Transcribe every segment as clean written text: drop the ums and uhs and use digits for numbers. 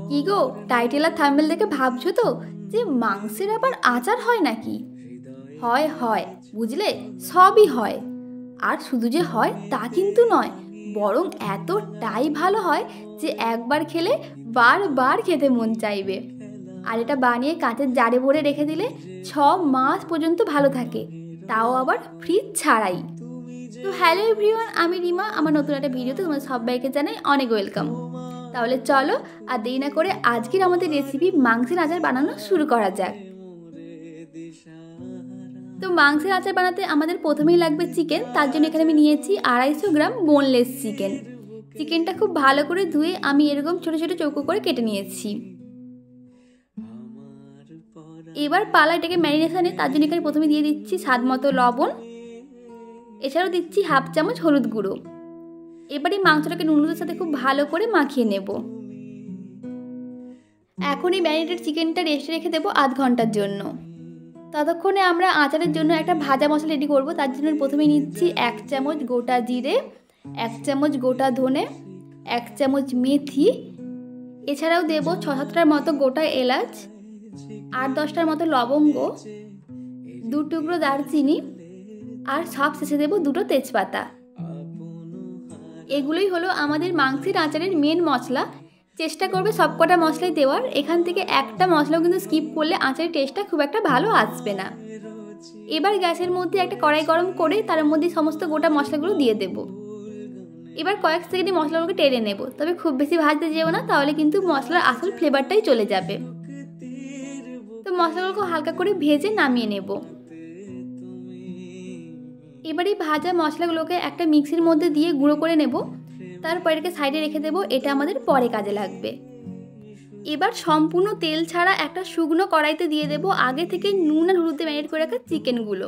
কি গো, টাইটেল আর থাম্বনেল দেখে ভাবছো তো যে মাংসের আবার আচার হয় নাকি? হয় হয়, বুঝলে, সবই হয়। আর শুধু যে হয় তা কিন্তু নয়, বরং এতটাই ভালো হয় যে একবার খেলে বারবার খেতে মন চাইবে। আর এটা বানিয়ে কাঁচের জারে ভরে রেখে দিলে 6 মাস পর্যন্ত ভালো থাকে, তাও আবার ফ্রিজ ছাড়াই। তো হ্যালো এভরিওয়ান, আমি রিমা। আমার নতুন একটা ভিডিওতে তোমাদের সবাইকে জানাই অনেক ওয়েলকাম। তাহলে চলো আর দেরি না করে আজকের আমাদের রেসিপি মাংসের আচার বানানো শুরু করা যাক। তো মাংসের আচার বানাতে আমাদের প্রথমেই লাগবে চিকেন। তার জন্য এখানে আমি নিয়েছি 250 গ্রাম বোনলেস চিকেন। চিকেনটা খুব ভালো করে ধুয়ে আমি এরকম ছোটো ছোটো চৌকো করে কেটে নিয়েছি। এবার পালা এটাকে ম্যারিনেশনে। তার জন্য এখানে প্রথমে দিয়ে দিচ্ছি স্বাদ মতো লবণ, এছাড়াও দিচ্ছি 1/2 চামচ হলুদ গুঁড়ো। এবার এই মাংসটাকে নুডলসের সাথে খুব ভালো করে মাখিয়ে নেব। এখন এই ম্যারিনেটেড চিকেনটা রেস্টে রেখে দেবো 1/2 ঘন্টার জন্য। ততক্ষণে আমরা আচারের জন্য একটা ভাজা মশলা রেডি করব। তার জন্য প্রথমে নিচ্ছি 1 চামচ গোটা জিরে, 1 চামচ গোটা ধনে, 1 চামচ মেথি, এছাড়াও দেব 6-7টার মতো গোটা এলাচ, 8-10টার মতো লবঙ্গ, 2 টুকরো দারচিনি, আর সব শেষে দেব 2টো তেজপাতা। এগুলোই হলো আমাদের মাংসের আচারের মেন মশলা। চেষ্টা করবে সবকটা মশলাই দেওয়ার। এখান থেকে একটা মশলাও কিন্তু স্কিপ করলে আচারের টেস্টটা খুব একটা ভালো আসবে না। এবার গ্যাসের মধ্যে একটা কড়াই গরম করে তার মধ্যে সমস্ত গোটা মশলাগুলো দিয়ে দেব। এবার কয়েক সেকেন্ডে মশলাগুলোকে টেনে নেব, তবে খুব বেশি ভাজতে যেও না, তাহলে কিন্তু মশলার আসল ফ্লেভারটাই চলে যাবে। তো মশলাগুলোকে হালকা করে ভেজে নামিয়ে নেব। এবার এই ভাজা মশলাগুলোকে একটা মিক্সির মধ্যে দিয়ে গুঁড়ো করে নেব। তারপর এটাকে সাইডে রেখে দেবো, এটা আমাদের পরে কাজে লাগবে। এবার সম্পূর্ণ তেল ছাড়া একটা শুকনো কড়াইতে দিয়ে দেব আগে থেকে নুন আর হলুদে ম্যারিনেট করে রাখা চিকেনগুলো।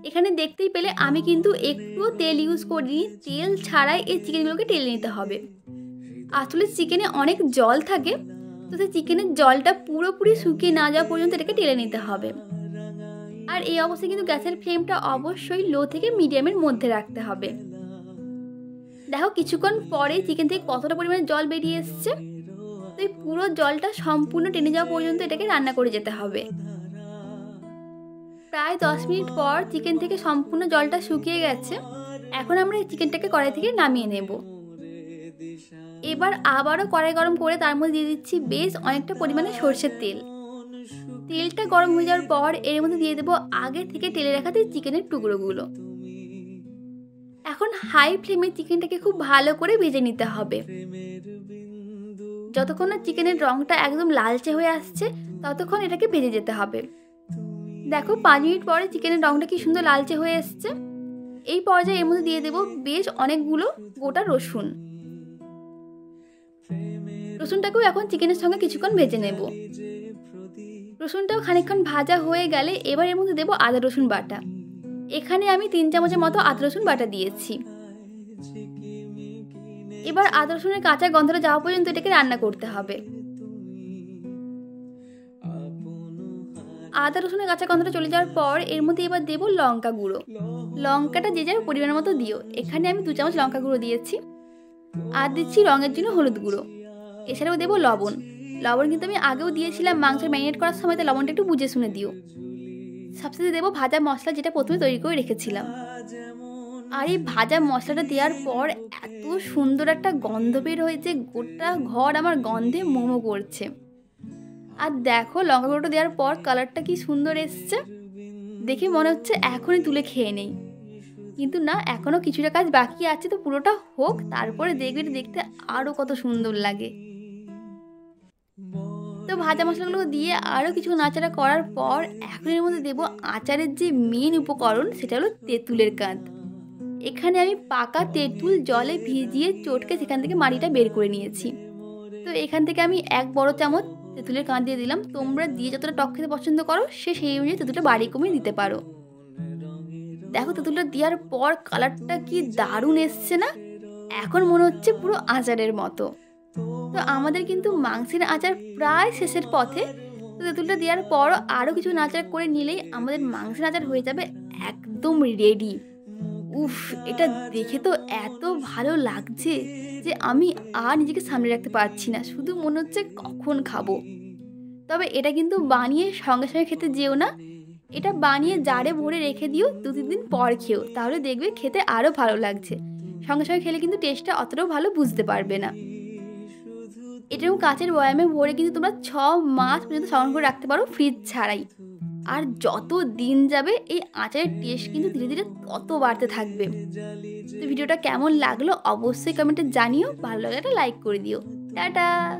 এখানে দেখতেই পেলে আমি কিন্তু একটুও তেল ইউজ করিনি, তেল ছাড়াই এই চিকেনগুলোকে টেলে নিতে হবে। আসলে চিকেনে অনেক জল থাকে, তো সেই চিকেনের জলটা পুরোপুরি শুকিয়ে না যাওয়া পর্যন্ত এটাকে টেলে নিতে হবে। আর এই অবস্থায় কিন্তু গ্যাসের ফ্লেমটা অবশ্যই লো থেকে মিডিয়ামের মধ্যে রাখতে হবে। দেখো কিছুক্ষণ পরে চিকেন থেকে কতটা পরিমাণে জল বেরিয়ে এসছে। তো এই পুরো জলটা সম্পূর্ণ টেনে যাওয়া পর্যন্ত এটাকে রান্না করে যেতে হবে। প্রায় 10 মিনিট পর চিকেন থেকে সম্পূর্ণ জলটা শুকিয়ে গেছে। এখন আমরা এই চিকেনটাকে কড়াই থেকে নামিয়ে নেব। এবার আবারও কড়াই গরম করে তার মধ্যে দিয়ে দিচ্ছি বেশ অনেকটা পরিমাণে সরষের তেল। তেলটা গরম হয়ে যাওয়ার পর এর মধ্যে দিয়ে দেবো আগে থেকে টেলে রাখা চিকেনের টুকরোগুলো। এখন হাই ফ্লেমে চিকেনটাকে খুব ভালো করে ভেজে নিতে হবে। যতক্ষণ না চিকেনের রঙটা একদম লালচে হয়ে আসছে ততক্ষণ এটাকে ভেজে যেতে হবে। দেখো 5 মিনিট পরে চিকেনের রঙটা কি সুন্দর লালচে হয়ে এসছে। এই পর্যায়ে এর মধ্যে দিয়ে দেবো বেশ অনেকগুলো গোটা রসুন। রসুনটাকেও এখন চিকেনের সঙ্গে কিছুক্ষণ ভেজে নেব। রসুনটাও খানিকক্ষণ ভাজা হয়ে গেলে এবার এর মধ্যে দেবো আদা রসুন বাটা। এখানে আমি 3 চামচের মতো আদা রসুন বাটা দিয়েছি। এবার আদা রসুনের কাঁচা গন্ধটা যাওয়া পর্যন্ত এটাকে রান্না করতে হবে। আদা রসুনের কাঁচা গন্ধটা চলে যাওয়ার পর এর মধ্যে এবার দেবো লঙ্কা গুঁড়ো। লঙ্কাটা যে যার পরিমাণ মতো দিও। এখানে আমি 2 চামচ লঙ্কা গুঁড়ো দিয়েছি। আর দিচ্ছি রঙের জন্য হলুদ গুঁড়ো। এছাড়াও দেবো লবণ। লবণ কিন্তু আমি আগেও দিয়েছিলাম মাংস ম্যারিনেট করার সময়, তো লবণটা একটু বুঝে শুনে দিও। সবশেষে দেবো ভাজা মশলা, যেটা প্রথমে তৈরি করে রেখেছিলাম। আর এই ভাজা মশলাটা দেওয়ার পর এত সুন্দর একটা গন্ধ বের হয়েছে, গোটা ঘর আমার গন্ধে মোমো করছে। আর দেখো লঙ্কা গুঁড়োটা দেওয়ার পর কালারটা কি সুন্দর এসছে, দেখে মনে হচ্ছে এখনই তুলে খেয়ে নেই। কিন্তু না, এখনও কিছুটা কাজ বাকি আছে। তো পুরোটা হোক, তারপরে দেখবে দেখতে আরও কত সুন্দর লাগে। তো ভাজা মশলাগুলো দিয়ে আরও কিছু নাড়াচাড়া করার পর এখন এর মধ্যে দেবো আচারের যে মেন উপকরণ, সেটা হলো তেঁতুলের কাঁধ। এখানে আমি পাকা তেঁতুল জলে ভিজিয়ে চটকে সেখান থেকে মাটিটা বের করে নিয়েছি। তো এখান থেকে আমি 1 বড় চামচ তেঁতুলের কাঁধ দিয়ে দিলাম। তোমরা দিয়ে যতটা টক খেতে পছন্দ করো সেই অনুযায়ী তেঁতুলটা বাড়ি কমিয়ে দিতে পারো। দেখো তেঁতুলটা দেওয়ার পর কালারটা কি দারুণ এসছে না, এখন মনে হচ্ছে পুরো আচারের মতো। তো আমাদের কিন্তু মাংসের আচার প্রায় শেষের পথে। তো তেঁতুলটা দেওয়ার পরও আরও কিছু নাড়াচাড়া করে নিলেই আমাদের মাংসের আচার হয়ে যাবে একদম রেডি। উফ, এটা দেখে তো এত ভালো লাগছে যে আমি আর নিজেকে সামলে রাখতে পারছি না। শুধু মনে হচ্ছে কখন খাবো। তবে এটা কিন্তু বানিয়ে সঙ্গে, সঙ্গে খেতে যেও না। এটা বানিয়ে জারে ভরে রেখে দিও, ২-৩ দিন পর খেও। তাহলে দেখবে খেতে আরও ভালো লাগছে। সঙ্গে, সঙ্গে খেলে কিন্তু টেস্টটা অতটাও ভালো বুঝতে পারবে না। এরকম কাঁচের বয়ামে ভরে কিন্তু তোমরা ৬ মাস পর্যন্ত সংরক্ষণ করে রাখতে পারো ফ্রিজ ছাড়াই। আর যত দিন যাবে এই আচারের টেস্ট কিন্তু ধীরে, ধীরে তত বাড়তে থাকবে। তো ভিডিওটা কেমন লাগলো অবশ্যই কমেন্টে জানিও। ভালো লাগলে একটা লাইক করে দিও। টাটা।